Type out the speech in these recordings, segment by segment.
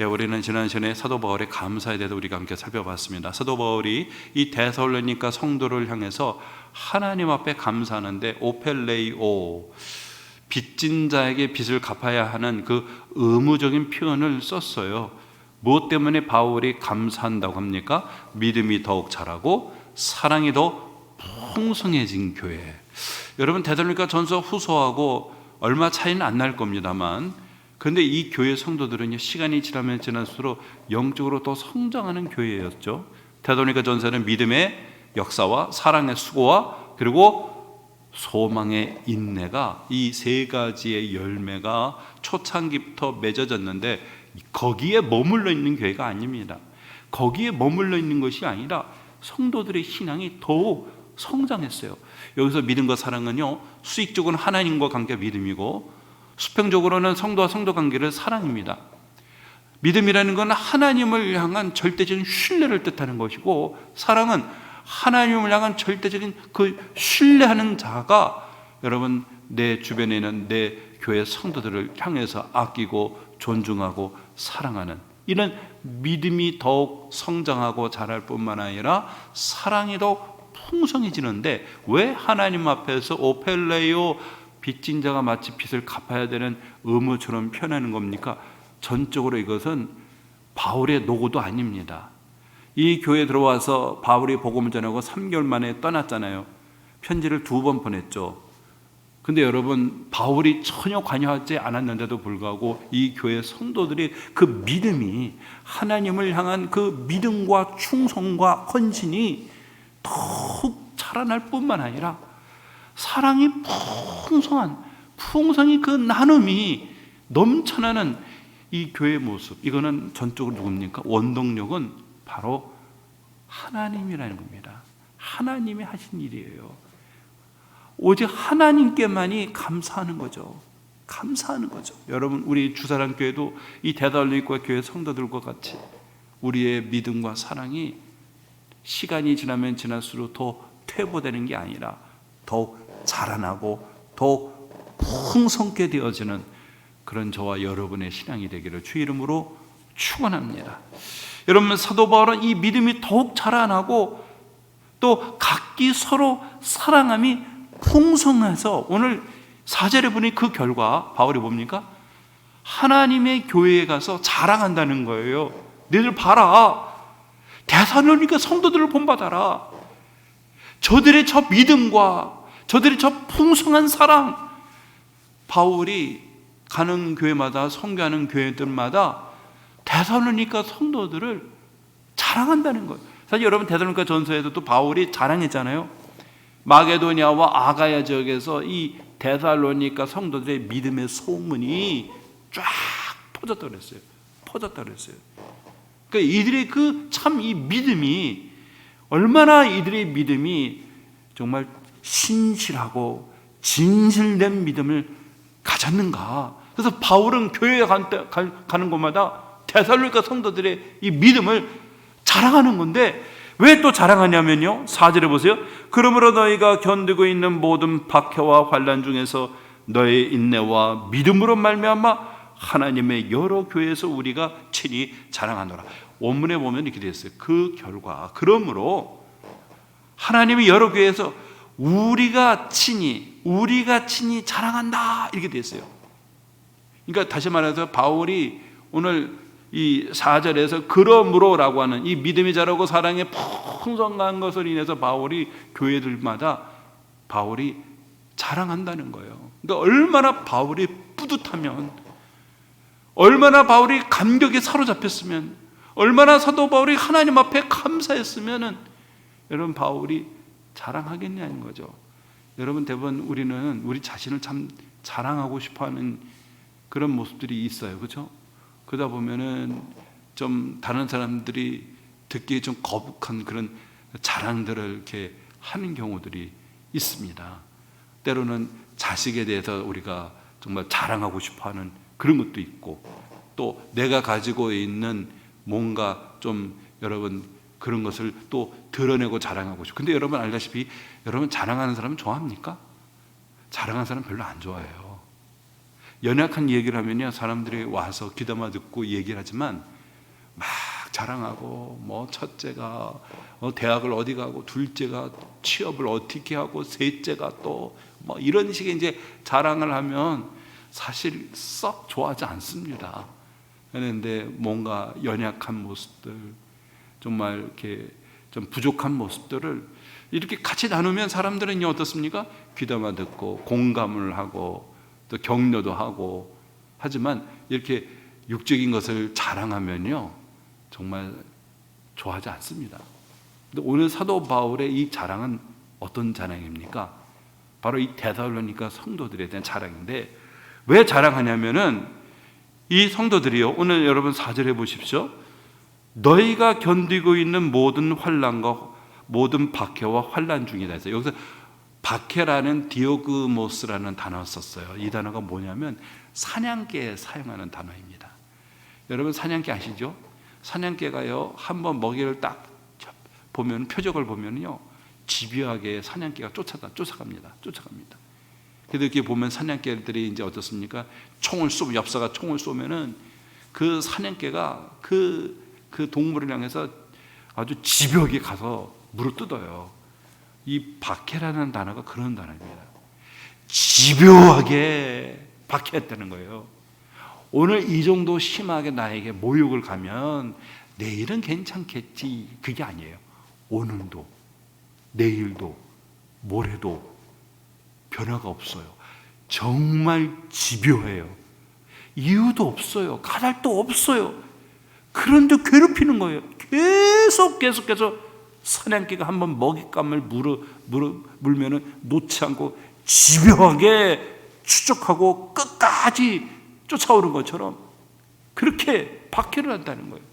우리는 지난 시간에 사도 바울의 감사에 대해서 우리가 함께 살펴봤습니다. 사도 바울이 이 데살로니가 성도를 향해서 하나님 앞에 감사하는데 오펠레이오, 빚진 자에게 빚을 갚아야 하는 그 의무적인 표현을 썼어요. 무엇 때문에 바울이 감사한다고 합니까? 믿음이 더욱 자라고 사랑이 더 풍성해진 교회. 여러분, 데살로니가 전서 후서하고 얼마 차이는 안 날 겁니다만, 그런데 이 교회 성도들은 시간이 지나면 지날수록 영적으로 더 성장하는 교회였죠. 데살로니가 전서는 믿음의 역사와 사랑의 수고와 그리고 소망의 인내가, 이 세 가지의 열매가 초창기부터 맺어졌는데, 거기에 머물러 있는 교회가 아닙니다. 거기에 머물러 있는 것이 아니라 성도들의 신앙이 더욱 성장했어요. 여기서 믿음과 사랑은요, 수익적으로는 하나님과 관계가 믿음이고, 수평적으로는 성도와 성도 관계를 사랑입니다. 믿음이라는 건 하나님을 향한 절대적인 신뢰를 뜻하는 것이고, 사랑은 하나님을 향한 절대적인 그 신뢰하는 자가 여러분 내 주변에 있는 내 교회 성도들을 향해서 아끼고 존중하고 사랑하는, 이런 믿음이 더욱 성장하고 자랄 뿐만 아니라 사랑이 더욱 풍성해지는데, 왜 하나님 앞에서 오펠레이오, 빚진 자가 마치 빚을 갚아야 되는 의무처럼 표현하는 겁니까? 전적으로 이것은 바울의 노고도 아닙니다. 이 교회에 들어와서 바울이 복음을 전하고 3개월 만에 떠났잖아요. 편지를 2번 보냈죠. 근데 여러분, 바울이 전혀 관여하지 않았는데도 불구하고 이 교회 성도들이 그 믿음이, 하나님을 향한 그 믿음과 충성과 헌신이 더욱 자라날 뿐만 아니라 사랑이 풍성히 그 나눔이 넘쳐나는 이 교회의 모습, 이거는 전적으로 누굽니까? 원동력은 바로 하나님이라는 겁니다. 하나님이 하신 일이에요. 오직 하나님께만이 감사하는 거죠. 감사하는 거죠. 여러분, 우리 주사랑 교회도 이 데살로니가 교회 성도들과 같이 우리의 믿음과 사랑이 시간이 지나면 지날수록 더 퇴보되는 게 아니라 더욱 자라나고 더욱 풍성케 되어지는 그런 저와 여러분의 신앙이 되기를 주 이름으로 축원합니다. 여러분, 사도 바울은 이 믿음이 더욱 자라나고 또 각기 서로 사랑함이 풍성해서, 오늘 4절에 보니 그 결과 바울이 뭡니까? 하나님의 교회에 가서 자랑한다는 거예요. 너희들 봐라, 데살로니가 성도들을 본받아라. 저들의 저 믿음과 저들의 저 풍성한 사랑, 바울이 가는 교회마다, 선교하는 교회들마다 데살로니가 성도들을 자랑한다는 거예요. 사실 여러분, 데살로니가 전서에도 또 바울이 자랑했잖아요. 마게도니아와 아가야 지역에서 이 데살로니가 성도들의 믿음의 소문이 쫙 퍼졌다고 그랬어요. 그러니까 이들의 이 믿음이, 얼마나 이들의 믿음이 정말 신실하고 진실된 믿음을 가졌는가. 그래서 바울은 교회에 가는 곳마다 데살로니가 성도들의 이 믿음을 자랑하는 건데, 왜 또 자랑하냐면요, 4절에 보세요. 그러므로 너희가 견디고 있는 모든 박해와 환난 중에서 너의 인내와 믿음으로 말미암아 하나님의 여러 교회에서 우리가 친히 자랑하노라. 원문에 보면 이렇게 되어 있어요. 그 결과, 그러므로 하나님의 여러 교회에서 우리가 친히 자랑한다, 이렇게 되어 있어요. 그러니까 다시 말해서 바울이 오늘 이 4절에서 그러므로라고 하는 이 믿음이 자라고 사랑에 풍성한 것을 인해서 바울이 교회들마다 바울이 자랑한다는 거예요. 그러니까 얼마나 바울이 뿌듯하면, 얼마나 바울이 감격에 사로잡혔으면, 얼마나 사도 바울이 하나님 앞에 감사했으면은 여러분, 바울이 자랑하겠냐는 거죠. 여러분, 대부분 우리는 우리 자신을 참 자랑하고 싶어하는 그런 모습들이 있어요, 그렇죠? 그러다 보면은 좀 다른 사람들이 듣기에 좀 거북한 그런 자랑들을 이렇게 하는 경우들이 있습니다. 때로는 자식에 대해서 우리가 정말 자랑하고 싶어하는 그런 것도 있고, 또 내가 가지고 있는 뭔가 좀 여러분 그런 것을 또 드러내고 자랑하고 싶고. 근데 여러분 알다시피, 여러분 자랑하는 사람 좋아합니까? 자랑하는 사람 별로 안 좋아해요. 연약한 얘기를 하면요, 사람들이 와서 귀담아 듣고 얘기를 하지만 막 자랑하고, 뭐 첫째가 대학을 어디 가고, 둘째가 취업을 어떻게 하고, 셋째가 또 뭐 이런 식의 이제 자랑을 하면 사실 썩 좋아하지 않습니다. 그런데 뭔가 연약한 모습들, 정말 이렇게 좀 부족한 모습들을 이렇게 같이 나누면 사람들은 어떻습니까? 귀담아 듣고 공감을 하고 또 격려도 하고 하지만 이렇게 육적인 것을 자랑하면요, 정말 좋아하지 않습니다. 근데 오늘 사도 바울의 이 자랑은 어떤 자랑입니까? 바로 이 데살로니가 성도들에 대한 자랑인데, 왜 자랑하냐면은 이 성도들이요, 오늘 여러분 4절에 보십시오. 너희가 견디고 있는 모든 환난과 모든 박해와 환난 중이다 해서, 여기서 박해라는 디오그모스라는 단어를 썼어요. 이 단어가 뭐냐면 사냥개에 사용하는 단어입니다. 여러분 사냥개 아시죠? 사냥개가요, 한번 먹이를 딱 보면, 표적을 보면요, 집요하게 사냥개가 쫓아갑니다. 그래서 이렇게 보면 사냥개들이 이제 어떻습니까? 엽사가 총을 쏘면은 그 사냥개가 그 동물을 향해서 아주 집요하게 가서 물어 뜯어요. 이 박해라는 단어가 그런 단어입니다. 집요하게 박해했다는 거예요. 오늘 이 정도 심하게 나에게 모욕을 가면 내일은 괜찮겠지, 그게 아니에요. 오늘도, 내일도, 모레도 변화가 없어요. 정말 집요해요. 이유도 없어요. 가달도 없어요. 그런데 괴롭히는 거예요. 계속해서 사냥개가 한번 먹잇감을 물면은 놓지 않고 집요하게 추적하고 끝까지 쫓아오는 것처럼 그렇게 박해를 한다는 거예요.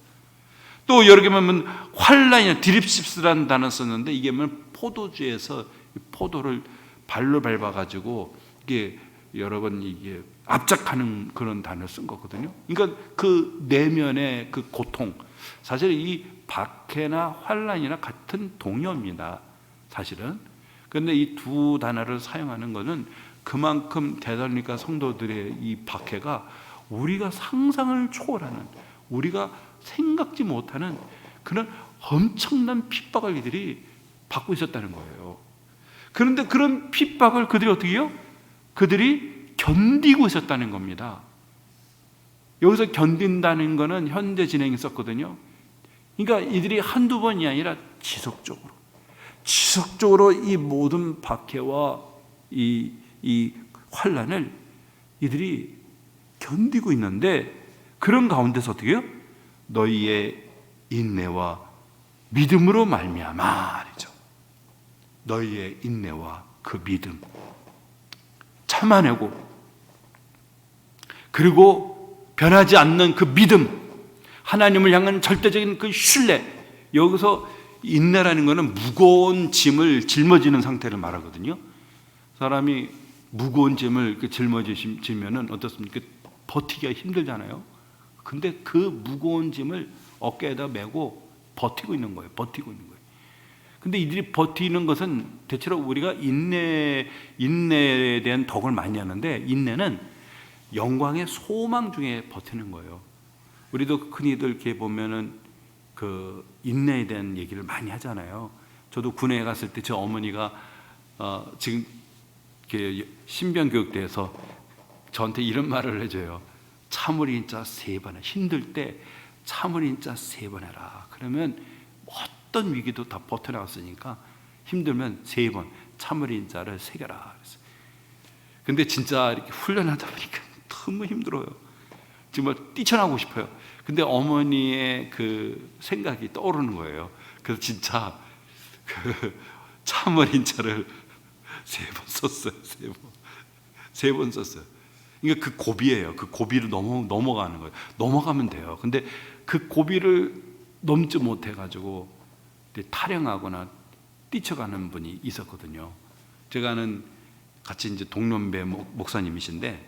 또 여러 개 보면 환란이나 드립십스라는 단어 썼는데, 이게 뭐 포도주에서 포도를 발로 밟아가지고 이게 여러 번 이게 압작하는 그런 단어를 쓴 거거든요. 그러니까 그 내면의 그 고통, 사실 이 박해나 환란이나 같은 동요입니다, 사실은. 그런데 이 두 단어를 사용하는 것은 그만큼 데살로니가 성도들의 이 박해가 우리가 상상을 초월하는, 우리가 생각지 못하는 그런 엄청난 핍박을 이들이 받고 있었다는 거예요. 그런데 그런 핍박을 그들이 어떻게 해요? 그들이 견디고 있었다는 겁니다. 여기서 견딘다는 것은 현재 진행이 있었거든요. 그러니까 이들이 한두 번이 아니라 지속적으로 이 모든 박해와 이 환난을 이들이 견디고 있는데, 그런 가운데서 어떻게 해요? 너희의 인내와 믿음으로 말미암아 말이죠. 너희의 인내와 그 믿음, 참아내고, 그리고 변하지 않는 그 믿음, 하나님을 향한 절대적인 그 신뢰. 여기서 인내라는 것은 무거운 짐을 짊어지는 상태를 말하거든요. 사람이 무거운 짐을 짊어지면은 어떻습니까? 버티기가 힘들잖아요. 근데 그 무거운 짐을 어깨에다 메고 버티고 있는 거예요. 근데 이들이 버티는 것은 대체로 우리가 인내에 대한 덕을 많이 하는데, 인내는 영광의 소망 중에 버티는 거예요. 우리도 흔히들 이렇게 보면은 그 인내에 대한 얘기를 많이 하잖아요. 저도 군에 갔을 때 저 어머니가 지금 신병교육대에서 저한테 이런 말을 해줘요. 참을 인자 3번 해. 힘들 때 참을 인자 3번 해라. 그러면 어떤 위기도 다 버텨나갔으니까 힘들면 3번 참을 인자를 새겨라. 근데 진짜 이렇게 훈련하다 보니까 너무 힘들어요. 정말 뛰쳐나오고 싶어요. 근데 어머니의 그 생각이 떠오르는 거예요. 그래서 진짜 그 참을 인자를 3번 썼어요. 3번 썼어요. 그러니까 그 고비예요. 그 고비를 넘어가는 거예요. 넘어가면 돼요. 근데 그 고비를 넘지 못해가지고 탈영하거나 뛰쳐가는 분이 있었거든요. 제가 아는 같이 이제 동년배 목사님이신데,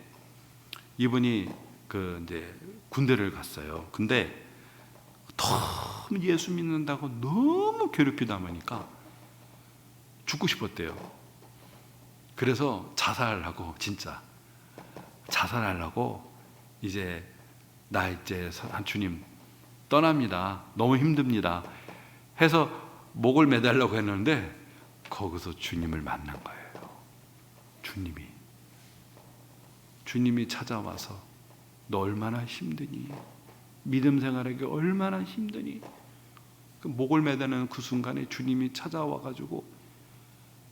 이분이 그 이제 군대를 갔어요. 근데 너무 예수 믿는다고 너무 괴롭히다 보니까 죽고 싶었대요. 그래서 자살하고 진짜 자살하려고 이제 나 이제 주님 떠납니다. 너무 힘듭니다. 해서 목을 매달려고 했는데 거기서 주님을 만난 거예요. 주님이 찾아와서 너 얼마나 힘드니? 믿음 생활하기 얼마나 힘드니? 그 목을 매다는 그 순간에 주님이 찾아와가지고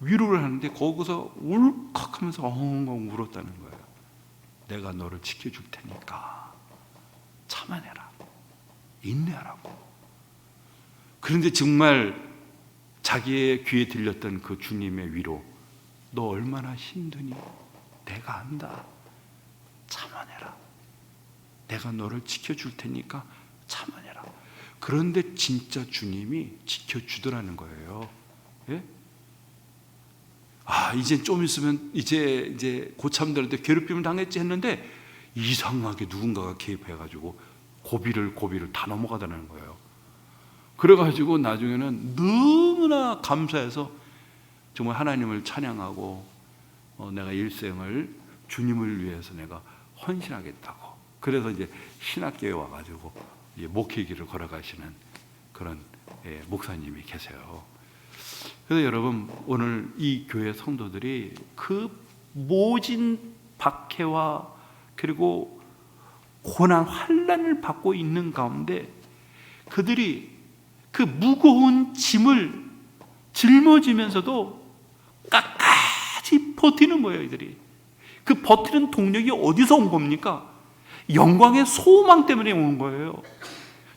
위로를 하는데 거기서 울컥하면서 엉엉 울었다는 거예요. 내가 너를 지켜줄 테니까 참아내라, 인내하라고. 그런데 정말 자기의 귀에 들렸던 그 주님의 위로, 너 얼마나 힘드니? 내가 안다. 참아내라. 내가 너를 지켜줄 테니까 참아내라. 그런데 진짜 주님이 지켜주더라는 거예요. 예? 이제 좀 있으면 이제 고참들한테 괴롭힘을 당했지 했는데 이상하게 누군가가 개입해가지고 고비를 다 넘어가다는 거예요. 그래가지고 나중에는 너무나 감사해서 정말 하나님을 찬양하고 내가 일생을 주님을 위해서 내가 헌신하겠다고. 그래서 이제 신학교에 와가지고 목회길을 걸어가시는 그런 목사님이 계세요. 그래서 여러분, 오늘 이 교회 성도들이 그 모진 박해와 그리고 고난, 환난을 받고 있는 가운데 그들이 그 무거운 짐을 짊어지면서도 끝까지 버티는 거예요. 이들이 그 버티는 동력이 어디서 온 겁니까? 영광의 소망 때문에 온 거예요.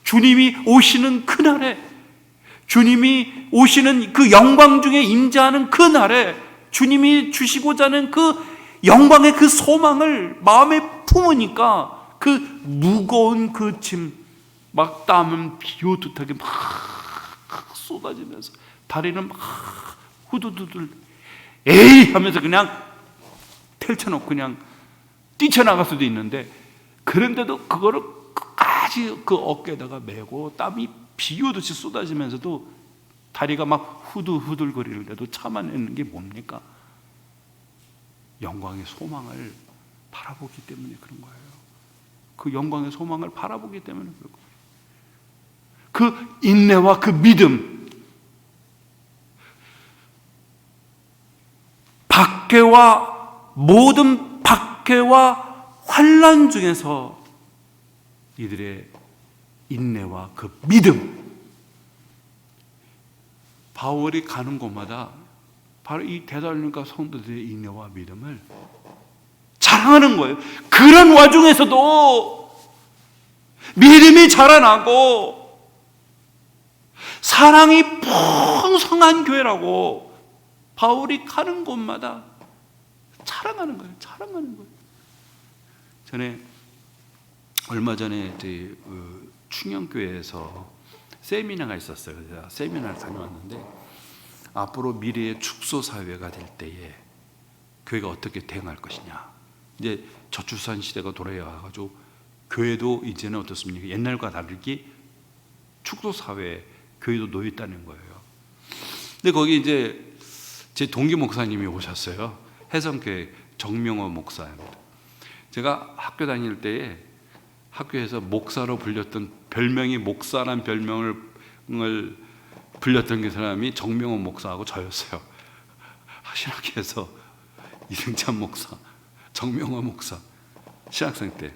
주님이 오시는 그날에, 주님이 오시는 그 영광 중에 임재하는 그날에 주님이 주시고자 하는 그 영광의 그 소망을 마음에 품으니까 그 무거운 그 짐, 막 땀은 비오듯하게 막 쏟아지면서 다리는 막 후두두들 에이 하면서 그냥 펼쳐놓고 그냥 뛰쳐나갈 수도 있는데, 그런데도 그거를 끝까지 그 어깨에다가 메고 땀이 비오듯이 쏟아지면서도 다리가 막 후들후들거리는데도 참아내는 게 뭡니까? 영광의 소망을 바라보기 때문에 그런 거예요. 그 영광의 소망을 바라보기 때문에 그런 거예요. 그 인내와 그 믿음, 모든 박해와 환난 중에서 이들의 인내와 그 믿음, 바울이 가는 곳마다 바로 이 데살로니가 성도들의 인내와 믿음을 자랑하는 거예요. 그런 와중에서도 믿음이 자라나고 사랑이 풍성한 교회라고 바울이 가는 곳마다 자랑하는 거예요. 전에 얼마 전에 충영교회에서 세미나가 있었어요. 제가 세미나를 다녀왔는데 앞으로 미래의 축소 사회가 될 때에 교회가 어떻게 대응할 것이냐. 이제 저출산 시대가 돌아와가지고 교회도 이제는 어떻습니까? 옛날과 다르게 축소 사회에 교회도 놓여 있다는 거예요. 근데 거기 이제 제 동기 목사님이 오셨어요. 해성교회 정명호 목사입니다. 제가 학교 다닐 때에 학교에서 목사로 불렸던 별명이, 목사란 별명을 불렸던 그 사람이 정명호 목사하고 저였어요. 신학교에서 이승찬 목사, 정명호 목사, 신학생 때.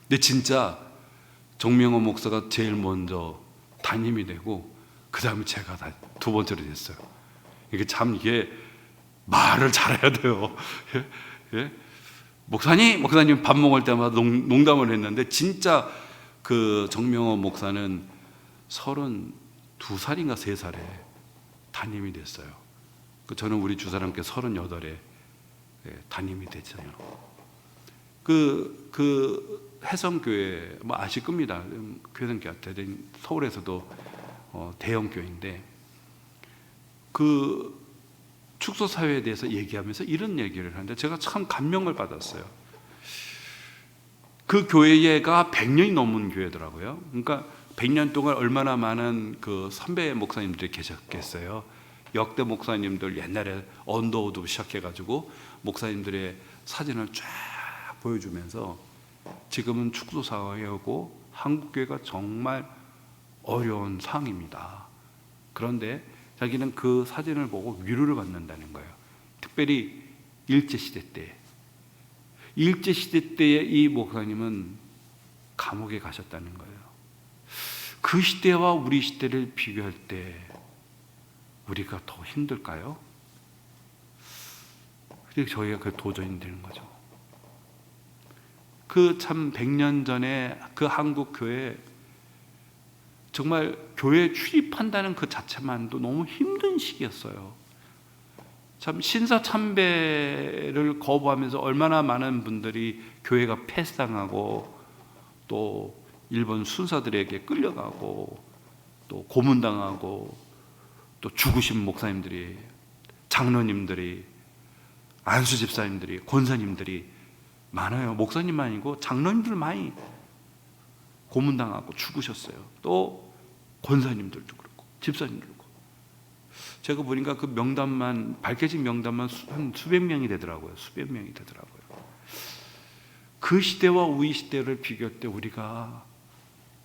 근데 진짜 정명호 목사가 제일 먼저 담임이 되고 그 다음에 제가 두 번째로 됐어요. 이게 참 이게 말을 잘해야 돼요. 예? 목사님 밥 먹을 때마다 농담을 했는데 진짜 그 정명호 목사는 32살인가 3살에 담임이 됐어요. 저는 우리 주사람께 38에 담임이 됐잖아요. 그 해성교회 뭐 아실 겁니다. 교회생교회 서울에서도 대형 교회인데 그 축소 사회에 대해서 얘기하면서 이런 얘기를 하는데 제가 참 감명을 받았어요. 그 교회가 100년이 넘은 교회더라고요. 그러니까 100년 동안 얼마나 많은 그 선배 목사님들이 계셨겠어요. 역대 목사님들 옛날에 언더우드 시작해가지고 목사님들의 사진을 쫙 보여주면서 지금은 축소 상황이고 한국교회가 정말 어려운 상황입니다. 그런데 자기는 그 사진을 보고 위로를 받는다는 거예요. 특별히 일제시대 때. 일제시대 때의 이 목사님은 감옥에 가셨다는 거예요. 그 시대와 우리 시대를 비교할 때 우리가 더 힘들까요? 근데 저희가 그 도전이 되는 거죠. 그 참 100년 전에 그 한국 교회, 정말 교회 출입한다는 그 자체만도 너무 힘든 시기였어요. 참 신사참배를 거부하면서 얼마나 많은 분들이 교회가 폐상하고 또 일본 순사들에게 끌려가고 또 고문당하고 또 죽으신 목사님들이, 장로님들이, 안수 집사님들이, 권사님들이 많아요. 목사님만 아니고 장로님들 많이 고문당하고 죽으셨어요. 또 권사님들도 그렇고 집사님들도 그렇고. 제가 보니까 그 명단만, 밝혀진 명단만 한 수백 명이 되더라고요. 수백 명이 되더라고요. 그 시대와 우리 시대를 비교할 때 우리가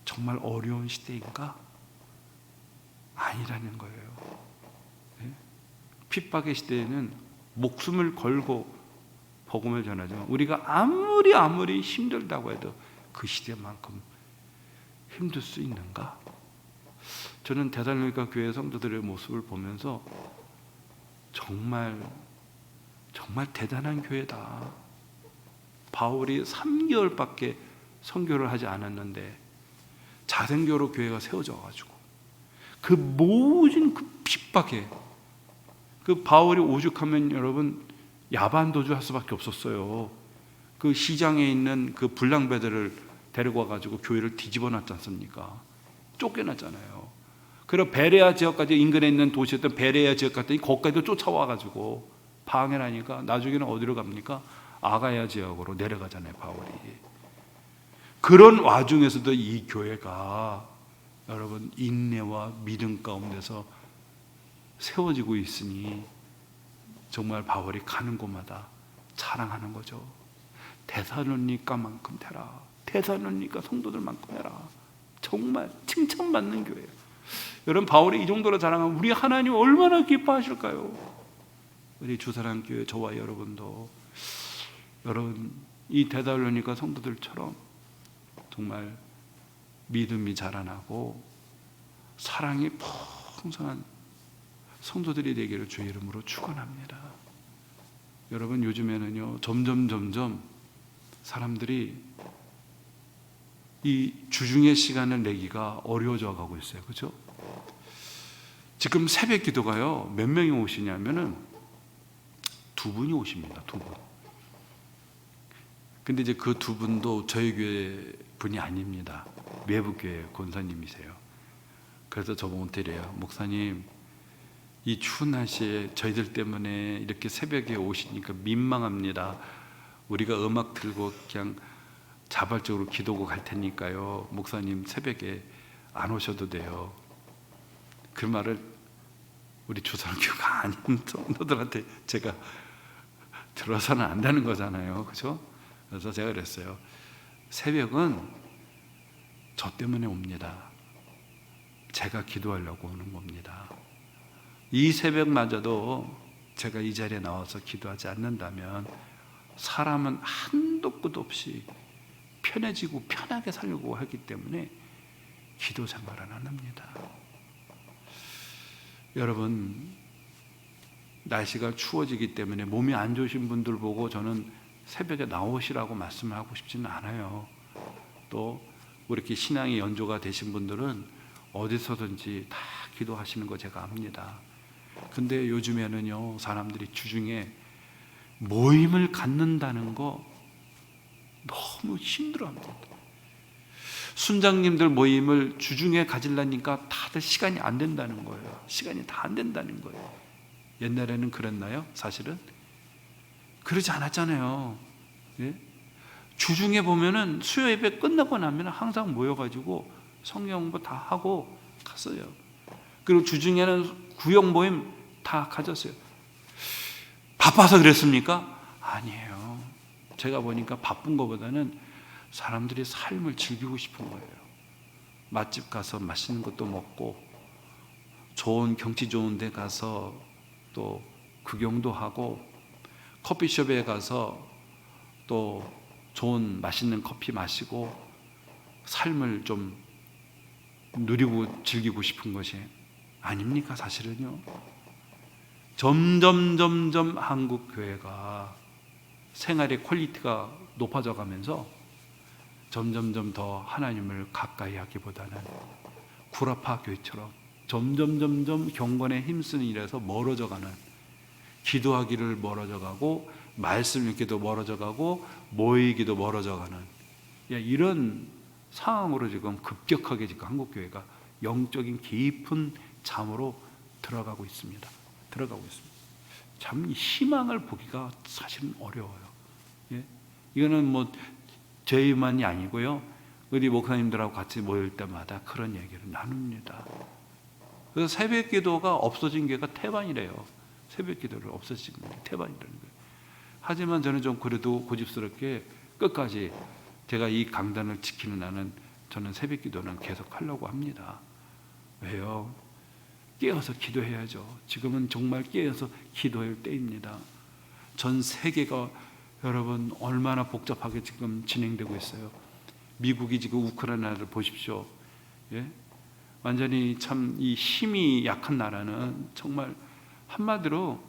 정말 어려운 시대인가? 아니라는 거예요. 네? 핍박의 시대에는 목숨을 걸고 복음을 전하지만 우리가 아무리 힘들다고 해도 그 시대만큼 힘들 수 있는가? 저는 데살로니가 교회 성도들의 모습을 보면서 정말 대단한 교회다. 바울이 3개월밖에 선교를 하지 않았는데 자생교로 교회가 세워져가지고 그 모든 그 핍박에, 그 바울이 오죽하면 여러분 야반도주 할 수밖에 없었어요. 그 시장에 있는 그 불량배들을 데리고 와가지고 교회를 뒤집어 놨지 않습니까? 쫓겨났잖아요. 그리고 베레아 지역까지 인근에 있는 도시였던 베레아 지역 갔더니 거기까지도 쫓아와가지고 방해를 하니까 나중에는 어디로 갑니까? 아가야 지역으로 내려가잖아요, 바울이. 그런 와중에서도 이 교회가 여러분 인내와 믿음 가운데서 세워지고 있으니 정말 바울이 가는 곳마다 자랑하는 거죠. 데살로니가만큼 되라. 데살로니가 성도들만큼 해라. 정말 칭찬받는 교회예요. 여러분, 바울이 이 정도로 자랑하면 우리 하나님 얼마나 기뻐하실까요? 우리 주사랑교회 저와 여러분도 여러분 이 데살로니가 성도들처럼 정말 믿음이 자라나고 사랑이 풍성한 성도들이 되기를 주의 이름으로 축원합니다. 여러분, 요즘에는요 점점 사람들이 이 주중의 시간을 내기가 어려워져 가고 있어요. 그렇죠? 지금 새벽 기도가요 몇 명이 오시냐면은 2분이 오십니다. 2분. 근데 이제 그 2분도 저희 교회 분이 아닙니다. 외부 교회 권사님이세요. 그래서 저보고 이래요. 목사님, 이 추운 날씨에 저희들 때문에 이렇게 새벽에 오시니까 민망합니다. 우리가 음악 틀고 그냥 자발적으로 기도하고 갈 테니까요, 목사님 새벽에 안 오셔도 돼요. 그 말을 우리 주선교가 아닌 성도들한테 제가 들어서는 안 되는 거잖아요. 그렇죠? 그래서 제가 그랬어요. 새벽은 저 때문에 옵니다. 제가 기도하려고 오는 겁니다. 이 새벽마저도 제가 이 자리에 나와서 기도하지 않는다면 사람은 한도 끝 없이 편해지고 편하게 살려고 하기 때문에 기도 생활은 안 합니다. 여러분, 날씨가 추워지기 때문에 몸이 안 좋으신 분들 보고 저는 새벽에 나오시라고 말씀을 하고 싶지는 않아요. 또 이렇게 신앙의 연조가 되신 분들은 어디서든지 다 기도하시는 거 제가 압니다. 근데 요즘에는요 사람들이 주중에 모임을 갖는다는 거 너무 힘들어합니다. 순장님들 모임을 주중에 가지려니까 다들 시간이 안 된다는 거예요. 시간이 다 안 된다는 거예요. 옛날에는 그랬나요? 사실은 그러지 않았잖아요. 예? 주중에 보면은 수요 예배 끝나고 나면 항상 모여가지고 성경 공부 다 하고 갔어요. 그리고 주중에는 구역 모임 다 가졌어요. 바빠서 그랬습니까? 아니에요. 제가 보니까 바쁜 것보다는 사람들이 삶을 즐기고 싶은 거예요. 맛집 가서 맛있는 것도 먹고, 좋은 경치 좋은 데 가서 또 구경도 하고, 커피숍에 가서 또 좋은 맛있는 커피 마시고, 삶을 좀 누리고 즐기고 싶은 것이 아닙니까? 사실은요. 점점 한국 교회가 생활의 퀄리티가 높아져 가면서 점점 더 하나님을 가까이 하기보다는 구라파 교회처럼 점점 경건에 힘쓰는 일에서 멀어져 가는, 기도하기를 멀어져 가고, 말씀 읽기도 멀어져 가고, 모이기도 멀어져 가는 이런 상황으로 지금 급격하게 지금 한국 교회가 영적인 깊은 잠으로 들어가고 있습니다. 참 희망을 보기가 사실은 어려워요. 예? 이거는 뭐 저희만이 아니고요. 우리 목사님들하고 같이 모일 때마다 그런 얘기를 나눕니다. 그래서 새벽 기도가 없어진 게가 태반이래요. 새벽 기도를 없어진 게 태반이라는 거예요. 하지만 저는 좀 그래도 고집스럽게 끝까지 제가 이 강단을 지키는 한은 저는 새벽 기도는 계속 하려고 합니다. 왜요? 깨어서 기도해야죠. 지금은 정말 깨어서 기도할 때입니다. 전 세계가 여러분 얼마나 복잡하게 지금 진행되고 있어요. 미국이 지금 우크라이나를 보십시오. 예? 완전히 참 이 힘이 약한 나라는 정말 한마디로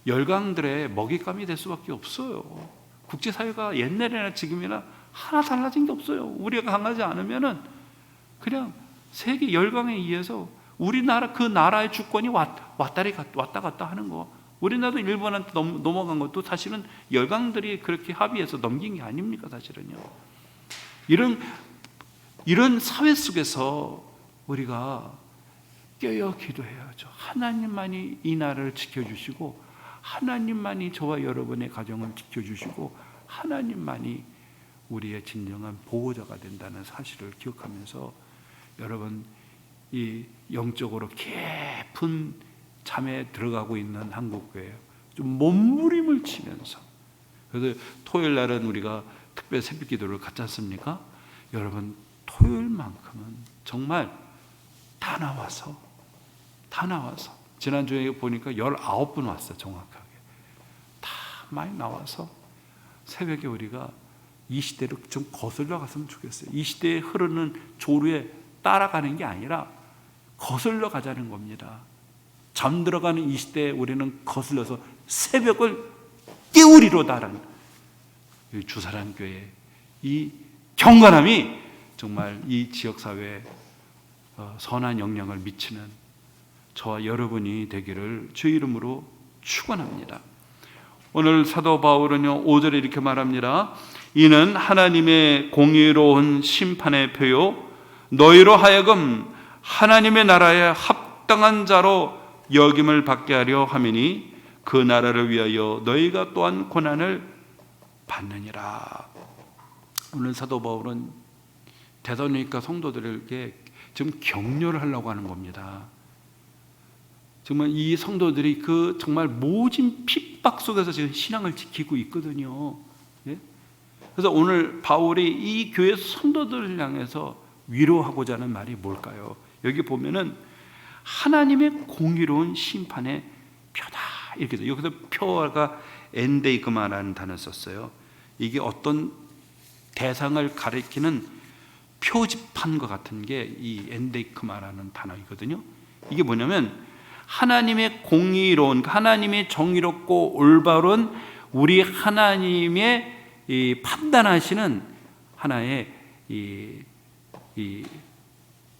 열강들의 먹잇감이 될 수밖에 없어요. 국제사회가 옛날이나 지금이나 하나 달라진 게 없어요. 우리가 강하지 않으면은 그냥 세계 열강에 의해서 우리나라 그 나라의 주권이 왔다 갔다 하는 거. 우리나라도 일본한테 넘어간 것도 사실은 열강들이 그렇게 합의해서 넘긴 게 아닙니까? 사실은요. 이런 사회 속에서 우리가 깨어 기도해야죠. 하나님만이 이 나라를 지켜주시고, 하나님만이 저와 여러분의 가정을 지켜주시고, 하나님만이 우리의 진정한 보호자가 된다는 사실을 기억하면서 여러분 이 영적으로 깊은 잠에 들어가고 있는 한국교회 좀 몸부림을 치면서, 그래서 토요일 날은 우리가 특별 새벽 기도를 갖지 않습니까? 여러분 토요일만큼은 정말 다 나와서 지난주에 보니까 19분 왔어요. 정확하게 다 많이 나와서 새벽에 우리가 이 시대를 좀 거슬러 갔으면 좋겠어요. 이 시대에 흐르는 조류에 따라가는 게 아니라 거슬러 가자는 겁니다. 잠들어가는 이 시대에 우리는 거슬러서 새벽을 깨우리로 다른 주사랑교회 이 경건함이 정말 이 지역사회에 선한 영향을 미치는 저와 여러분이 되기를 주의 이름으로 축원합니다. 오늘 사도 바울은요 5절에 이렇게 말합니다. 이는 하나님의 공의로운 심판의 표요 너희로 하여금 하나님의 나라에 합당한 자로 여김을 받게 하려 함이니 그 나라를 위하여 너희가 또한 고난을 받느니라. 오늘 사도 바울은 데살로니가 성도들에게 지금 격려를 하려고 하는 겁니다. 정말 이 성도들이 그 정말 모진 핍박 속에서 지금 신앙을 지키고 있거든요. 예? 그래서 오늘 바울이 이 교회 성도들을 향해서 위로하고자 하는 말이 뭘까요? 여기 보면은 하나님의 공의로운 심판의 표다 이렇게 돼요. 여기서 표가 엔데이그마라는 단어를 썼어요. 이게 어떤 대상을 가리키는 표지판과 같은 게 이 엔데이그마라는 단어이거든요. 이게 뭐냐면 하나님의 공의로운, 하나님의 정의롭고 올바른 우리 하나님의 이 판단하시는 하나의 이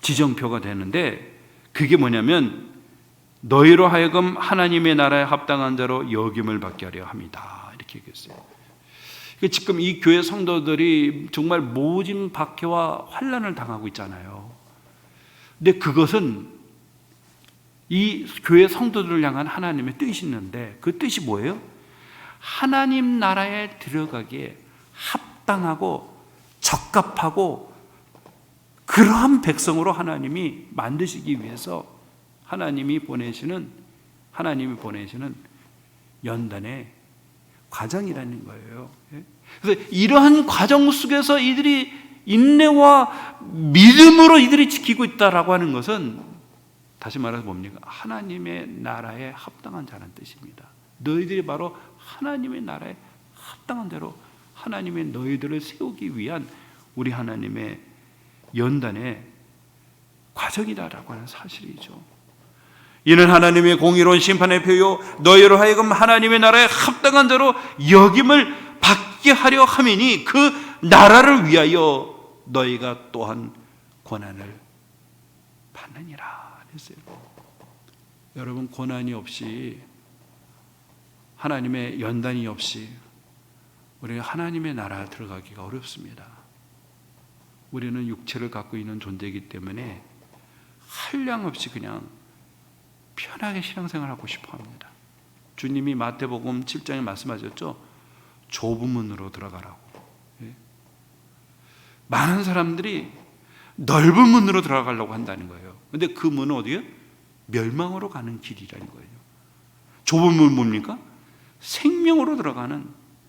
지정표가 되는데, 그게 뭐냐면 너희로 하여금 하나님의 나라에 합당한 자로 여김을 받게 하려 합니다. 이렇게 얘기했어요. 지금 이 교회 성도들이 정말 모진 박해와 환난을 당하고 있잖아요. 근데 그것은 이 교회 성도들을 향한 하나님의 뜻이 있는데, 그 뜻이 뭐예요? 하나님 나라에 들어가기에 합당하고 적합하고 그러한 백성으로 하나님이 만드시기 위해서 하나님이 보내시는 연단의 과정이라는 거예요. 그래서 이러한 과정 속에서 이들이 인내와 믿음으로 이들이 지키고 있다라고 하는 것은 다시 말해서 뭡니까? 하나님의 나라에 합당한 자라는 뜻입니다. 너희들이 바로 하나님의 나라에 합당한 대로 하나님의 너희들을 세우기 위한 우리 하나님의 연단의 과정이다라고 하는 사실이죠. 이는 하나님의 공의로운 심판의 표요 너희로 하여금 하나님의 나라에 합당한 대로 역임을 받게 하려 함이니 그 나라를 위하여 너희가 또한 고난을 받느니라 했어요. 여러분, 고난이 없이, 하나님의 연단이 없이 우리가 하나님의 나라에 들어가기가 어렵습니다. 우리는 육체를 갖고 있는 존재이기 때문에 한량 없이 그냥 편하게 신앙생활하고 싶어 합니다. 주님이 마태복음 7장에 말씀하셨죠. 좁은 문으로 들어가라고. 많은 사람들이 넓은 문으로 들어가려고 한다는 거예요. 근데 그 문은 어디예요? 멸망으로 가는 길이라는 거예요. 좁은 문 뭡니까? 생명으로 들어가는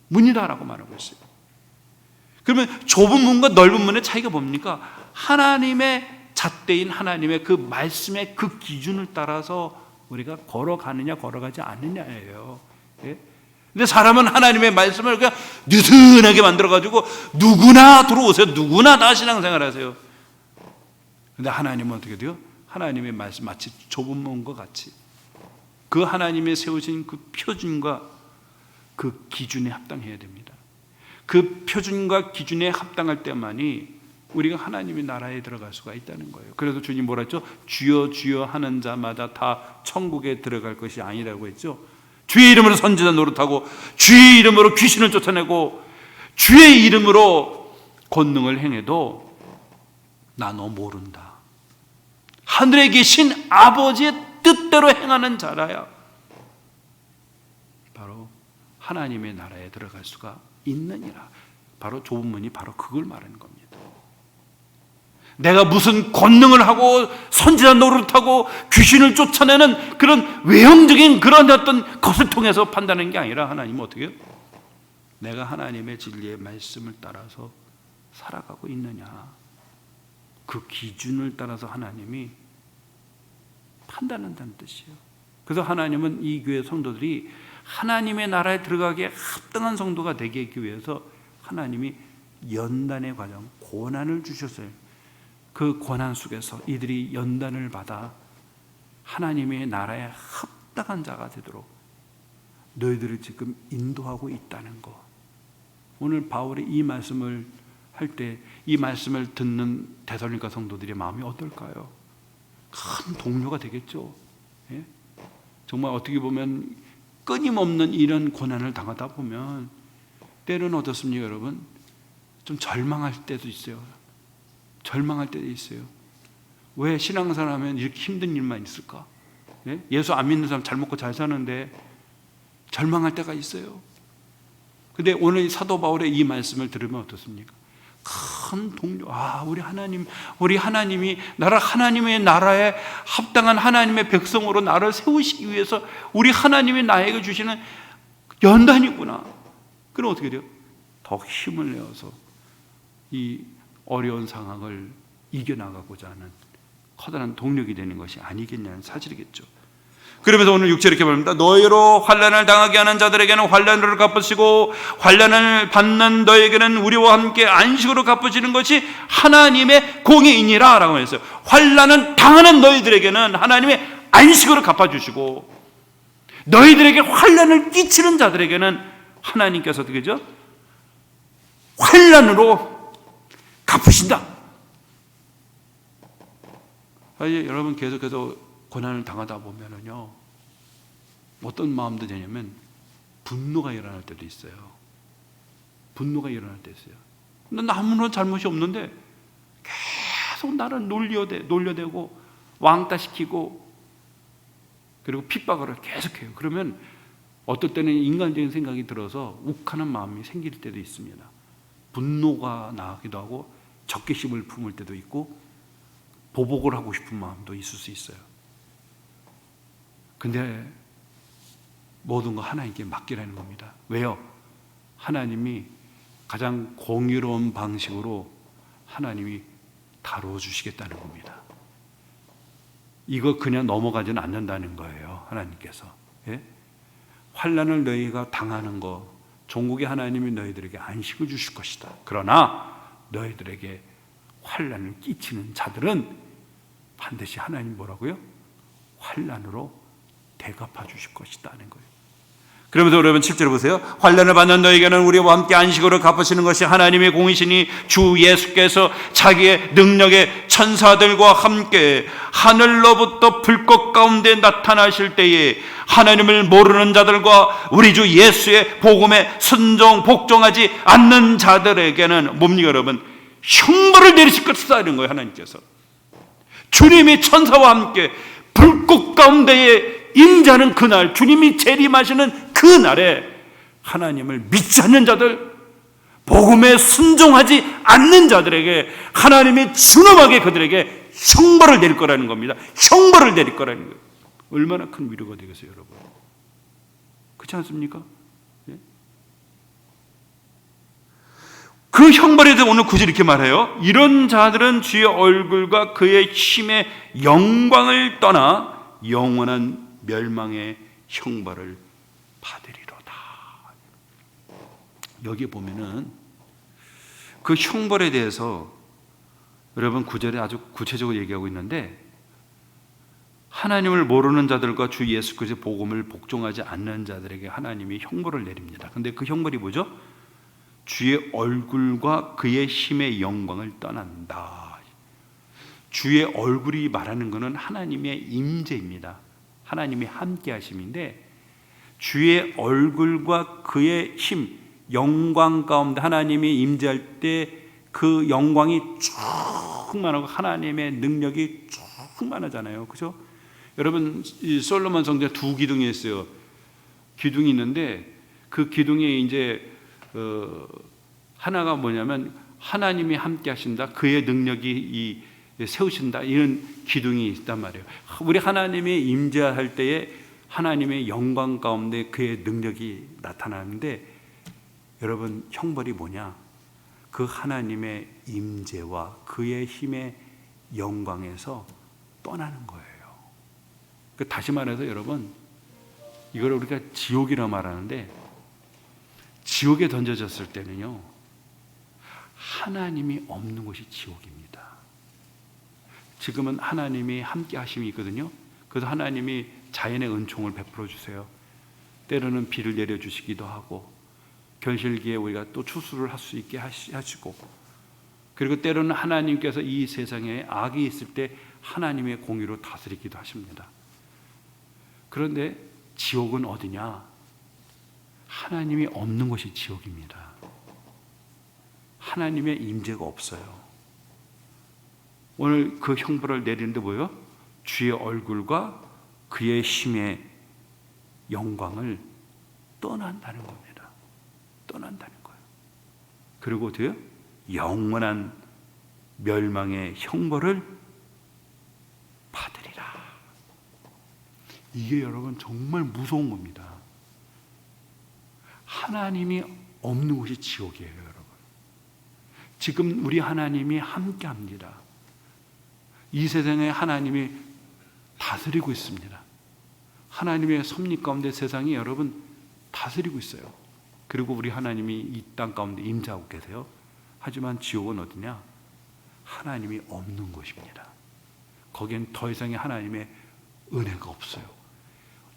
문이다라고 말하고 있어요. 그러면 좁은 문과 넓은 문의 차이가 뭡니까? 하나님의 잣대인 하나님의 그 말씀의 그 기준을 따라서 우리가 걸어가느냐 걸어가지 않느냐예요. 근데 사람은 하나님의 말씀을 그냥 느슨하게 만들어가지고 누구나 들어오세요. 누구나 다 신앙생활 하세요. 근데 하나님은 어떻게 돼요? 하나님의 말씀 마치 좁은 문과 같이 그 하나님의 세우신 그 표준과 그 기준에 합당해야 됩니다. 그 표준과 기준에 합당할 때만이 우리가 하나님의 나라에 들어갈 수가 있다는 거예요. 그래서 주님 뭐라 했죠? 주여 주여 하는 자마다 다 천국에 들어갈 것이 아니라고 했죠. 주의 이름으로 선지자 노릇하고 주의 이름으로 귀신을 쫓아내고 주의 이름으로 권능을 행해도 나 너 모른다. 하늘에 계신 아버지의 뜻대로 행하는 자라야 바로 하나님의 나라에 들어갈 수가 있느니라. 바로 좁은 문이 바로 그걸 말하는 겁니다. 내가 무슨 권능을 하고 선지자 노릇하고 귀신을 쫓아내는 그런 외형적인 그런 어떤 것을 통해서 판단하는 게 아니라 하나님은 어떻게 해요? 내가 하나님의 진리의 말씀을 따라서 살아가고 있느냐, 그 기준을 따라서 하나님이 판단한다는 뜻이에요. 그래서 하나님은 이 교회 성도들이 하나님의 나라에 들어가기에 합당한 성도가 되게 하기 위해서 하나님이 연단의 과정, 고난을 주셨어요. 그 고난 속에서 이들이 연단을 받아 하나님의 나라에 합당한 자가 되도록 너희들을 지금 인도하고 있다는 것. 오늘 바울이 이 말씀을 할 때 이 말씀을 듣는 데살로니가 성도들의 마음이 어떨까요? 큰 동료가 되겠죠. 예? 정말 어떻게 보면 끊임없는 이런 고난을 당하다 보면 때로는 어떻습니까, 여러분? 좀 절망할 때도 있어요. 절망할 때도 있어요. 왜 신앙생활 하면 이렇게 힘든 일만 있을까? 예? 예수 안 믿는 사람 잘 먹고 잘 사는데 절망할 때가 있어요. 근데 오늘 사도 바울의 이 말씀을 들으면 어떻습니까? 큰 동료, 우리 하나님이 하나님의 나라에 합당한 하나님의 백성으로 나를 세우시기 위해서 우리 하나님이 나에게 주시는 연단이구나. 그럼 어떻게 돼요? 더 힘을 내어서 이 어려운 상황을 이겨나가고자 하는 커다란 동력이 되는 것이 아니겠냐는 사실이겠죠. 그러면서 오늘 6절 이렇게 말합니다. 너희로 환난을 당하게 하는 자들에게는 환난으로 갚으시고 환난을 받는 너에게는 우리와 함께 안식으로 갚으시는 것이 하나님의 공의이니라 라고 했어요. 환난을 당하는 너희들에게는 하나님의 안식으로 갚아주시고 너희들에게 환난을 끼치는 자들에게는 하나님께서 어떻게 하죠? 환난으로 갚으신다. 여러분 계속해서 고난을 당하다 보면은요, 어떤 마음도 되냐면 분노가 일어날 때도 있어요. 분노가 일어날 때 있어요. 나 아무런 잘못이 없는데 계속 나를 놀려대고 왕따시키고 그리고 핍박을 계속해요. 그러면 어떨 때는 인간적인 생각이 들어서 욱하는 마음이 생길 때도 있습니다. 분노가 나기도 하고 적개심을 품을 때도 있고 보복을 하고 싶은 마음도 있을 수 있어요. 근데 모든 거 하나님께 맡기라는 겁니다. 왜요? 하나님이 가장 공의로운 방식으로 하나님이 다뤄주시겠다는 겁니다. 이거 그냥 넘어가지는 않는다는 거예요. 하나님께서. 예? 환난을 너희가 당하는 거, 종국의 하나님이 너희들에게 안식을 주실 것이다. 그러나 너희들에게 환난을 끼치는 자들은 반드시 하나님 뭐라고요? 환난으로 대갚아 주실 것이다 하는 거예요. 그러면서 여러분 7절 보세요. 환난을 받는 너희에게는 우리와 함께 안식으로 갚으시는 것이 하나님의 공이시니 주 예수께서 자기의 능력의 천사들과 함께 하늘로부터 불꽃 가운데 나타나실 때에 하나님을 모르는 자들과 우리 주 예수의 복음에 순종 복종하지 않는 자들에게는 뭡니까 여러분? 형벌을 내리실 것이다 이런 거예요. 하나님께서 주님이 천사와 함께 불꽃 가운데에 임재하는 그날, 주님이 재림하시는 그날에 하나님을 믿지 않는 자들, 복음에 순종하지 않는 자들에게 하나님이 준엄하게 그들에게 형벌을 내릴 거라는 겁니다. 형벌을 내릴 거라는 거예요. 얼마나 큰 위로가 되겠어요, 여러분? 그렇지 않습니까? 예? 그 형벌에 대해서 오늘 굳이 이렇게 말해요. 이런 자들은 주의 얼굴과 그의 힘의 영광을 떠나 영원한 멸망의 형벌을 받으리로다. 여기 보면은 그 형벌에 대해서 여러분 9절에 아주 구체적으로 얘기하고 있는데 하나님을 모르는 자들과 주 예수 그리스도의 복음을 복종하지 않는 자들에게 하나님이 형벌을 내립니다. 근데 그 형벌이 뭐죠? 주의 얼굴과 그의 힘의 영광을 떠난다. 주의 얼굴이 말하는 것은 하나님의 임재입니다. 하나님이 함께 하심인데 주의 얼굴과 그의 힘, 영광 가운데 하나님이 임재할 때 그 영광이 충만하고 하나님의 능력이 충만하잖아요. 그죠? 여러분 이 솔로몬 성전에 두 기둥이 있어요. 기둥이 있는데 그 기둥에 이제 하나가 뭐냐면 하나님이 함께 하신다. 그의 능력이 세우신다. 이런 기둥이 있단 말이에요. 우리 하나님이 임재할 때에 하나님의 영광 가운데 그의 능력이 나타나는데 여러분 형벌이 뭐냐? 그 하나님의 임재와 그의 힘의 영광에서 떠나는 거예요. 다시 말해서 여러분 이걸 우리가 지옥이라 말하는데 지옥에 던져졌을 때는요 하나님이 없는 곳이 지옥입니다. 지금은 하나님이 함께 하심이 있거든요. 그래서 하나님이 자연의 은총을 베풀어 주세요. 때로는 비를 내려주시기도 하고 견실기에 우리가 또 추수를 할 수 있게 하시고 그리고 때로는 하나님께서 이 세상에 악이 있을 때 하나님의 공의로 다스리기도 하십니다. 그런데 지옥은 어디냐? 하나님이 없는 곳이 지옥입니다. 하나님의 임재가 없어요. 오늘 그 형벌을 내리는데 뭐예요? 주의 얼굴과 그의 힘의 영광을 떠난다는 겁니다. 떠난다는 거예요. 그리고 어때요? 영원한 멸망의 형벌을 받으리라. 이게 여러분 정말 무서운 겁니다. 하나님이 없는 곳이 지옥이에요, 여러분. 지금 우리 하나님이 함께 합니다. 이 세상에 하나님이 다스리고 있습니다. 하나님의 섭리 가운데 세상이 여러분 다스리고 있어요. 그리고 우리 하나님이 이 땅 가운데 임재하고 계세요. 하지만 지옥은 어디냐? 하나님이 없는 곳입니다. 거기엔 더 이상의 하나님의 은혜가 없어요.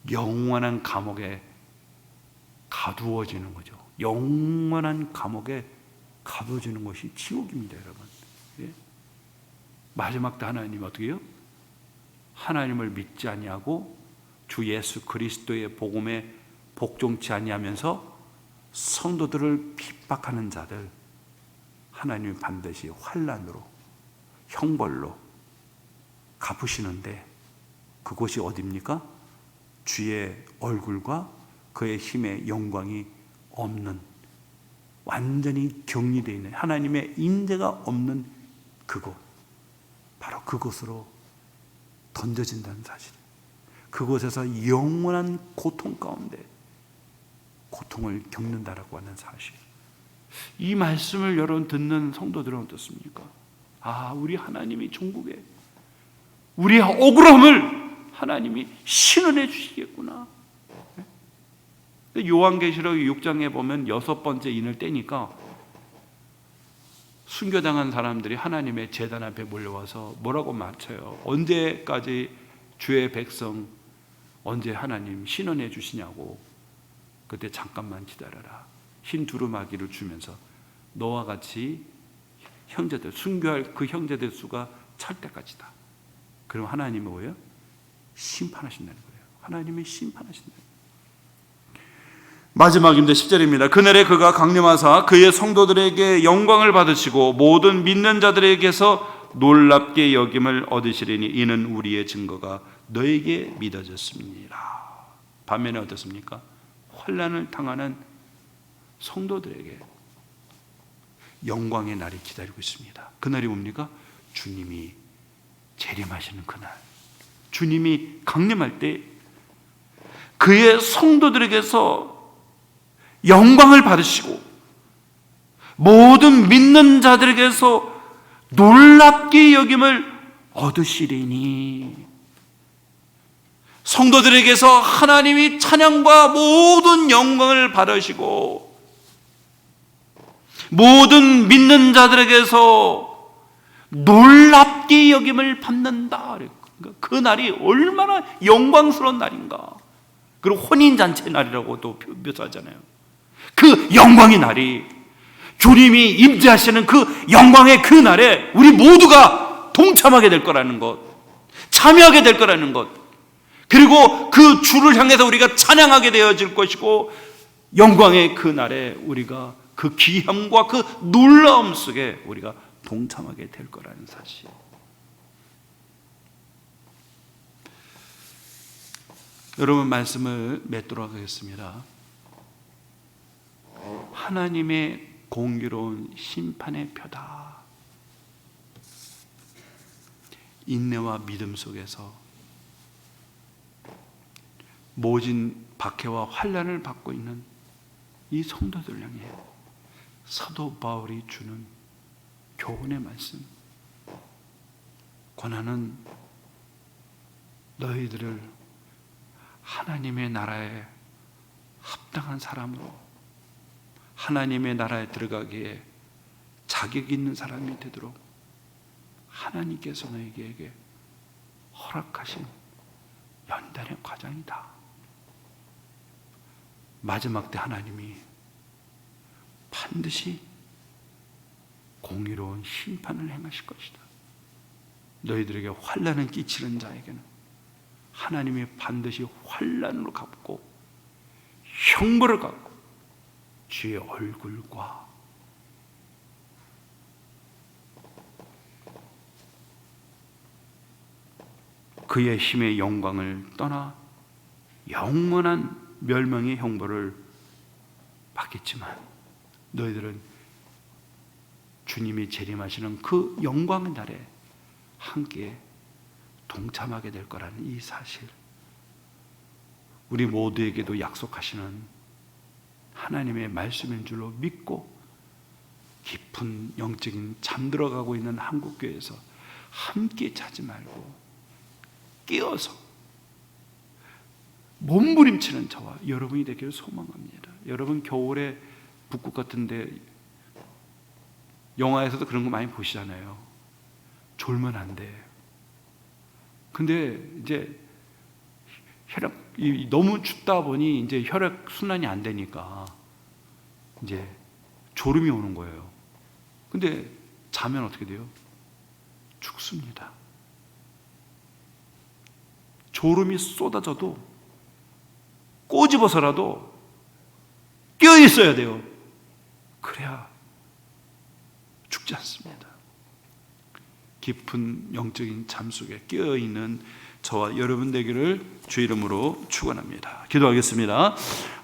영원한 감옥에 가두어지는 거죠. 영원한 감옥에 가둬지는 것이 지옥입니다, 여러분. 예? 마지막 때 하나님 어떻게 해요? 하나님을 믿지 아니하고 주 예수 그리스도의 복음에 복종치 아니하면서 성도들을 핍박하는 자들 하나님이 반드시 환난으로 형벌로 갚으시는데 그곳이 어디입니까? 주의 얼굴과 그의 힘의 영광이 없는 완전히 격리되어 있는 하나님의 임재가 없는 그곳 바로 그곳으로 던져진다는 사실. 그곳에서 영원한 고통 가운데 고통을 겪는다라고 하는 사실. 이 말씀을 여러분 듣는 성도들은 어떻습니까? 아, 우리 하나님이 종국에 우리의 억울함을 하나님이 신원해 주시겠구나. 요한계시록 6장에 보면 6번째 인을 떼니까 순교당한 사람들이 하나님의 제단 앞에 몰려와서 뭐라고 맞춰요? 언제까지 주의 백성, 언제 하나님 신원해 주시냐고. 그때 잠깐만 기다려라. 흰 두루마기를 주면서 너와 같이 형제들, 순교할 그 형제들 수가 찰 때까지다. 그럼 하나님이 뭐예요? 심판하신다는 거예요. 하나님이 심판하신다는 거예요. 마지막입니다. 10절입니다. 그날에 그가 강림하사 그의 성도들에게 영광을 받으시고 모든 믿는 자들에게서 놀랍게 여김을 얻으시리니 이는 우리의 증거가 너에게 믿어졌습니다. 반면에 어떻습니까? 환난을 당하는 성도들에게 영광의 날이 기다리고 있습니다. 그날이 뭡니까? 주님이 재림하시는 그날. 주님이 강림할 때 그의 성도들에게서 영광을 받으시고 모든 믿는 자들에게서 놀랍게 여김을 얻으시리니, 성도들에게서 하나님이 찬양과 모든 영광을 받으시고 모든 믿는 자들에게서 놀랍게 여김을 받는다. 그 날이 얼마나 영광스러운 날인가. 그리고 혼인잔치 날이라고도 묘사하잖아요. 그 영광의 날이, 주님이 임재하시는 그 영광의 그 날에 우리 모두가 동참하게 될 거라는 것, 참여하게 될 거라는 것, 그리고 그 주를 향해서 우리가 찬양하게 되어질 것이고, 영광의 그 날에 우리가 그 귀함과 그 놀라움 속에 우리가 동참하게 될 거라는 사실. 여러분, 말씀을 맺도록 하겠습니다. 하나님의 공의로운 심판의 표다. 인내와 믿음 속에서 모진 박해와 환난을 받고 있는 이 성도들 향해 사도 바울이 주는 교훈의 말씀, 권하는 너희들을 하나님의 나라에 합당한 사람으로, 하나님의 나라에 들어가기에 자격 있는 사람이 되도록 하나님께서 너에게 허락하신 연단의 과정이다. 마지막 때 하나님이 반드시 공의로운 심판을 행하실 것이다. 너희들에게 환난을 끼치는 자에게는 하나님이 반드시 환난으로 갚고 형벌을 갚고 주의 얼굴과 그의 힘의 영광을 떠나 영원한 멸망의 형벌을 받겠지만, 너희들은 주님이 재림하시는 그 영광의 날에 함께 동참하게 될 거라는 이 사실, 우리 모두에게도 약속하시는 하나님의 말씀인 줄로 믿고 깊은 영적인 잠들어가고 있는 한국교회에서 함께 자지 말고 깨어서 몸부림치는 저와 여러분이 되기를 소망합니다. 여러분, 겨울에 북극 같은데 영화에서도 그런 거 많이 보시잖아요. 졸면 안 돼. 근데 이제 너무 춥다 보니 이제 혈액 순환이 안 되니까 이제 졸음이 오는 거예요. 근데 자면 어떻게 돼요? 죽습니다. 졸음이 쏟아져도 꼬집어서라도 깨어 있어야 돼요. 그래야 죽지 않습니다. 깊은 영적인 잠 속에 깨어 있는 저와 여러분 되기를 주 이름으로 축원합니다. 기도하겠습니다. 하나님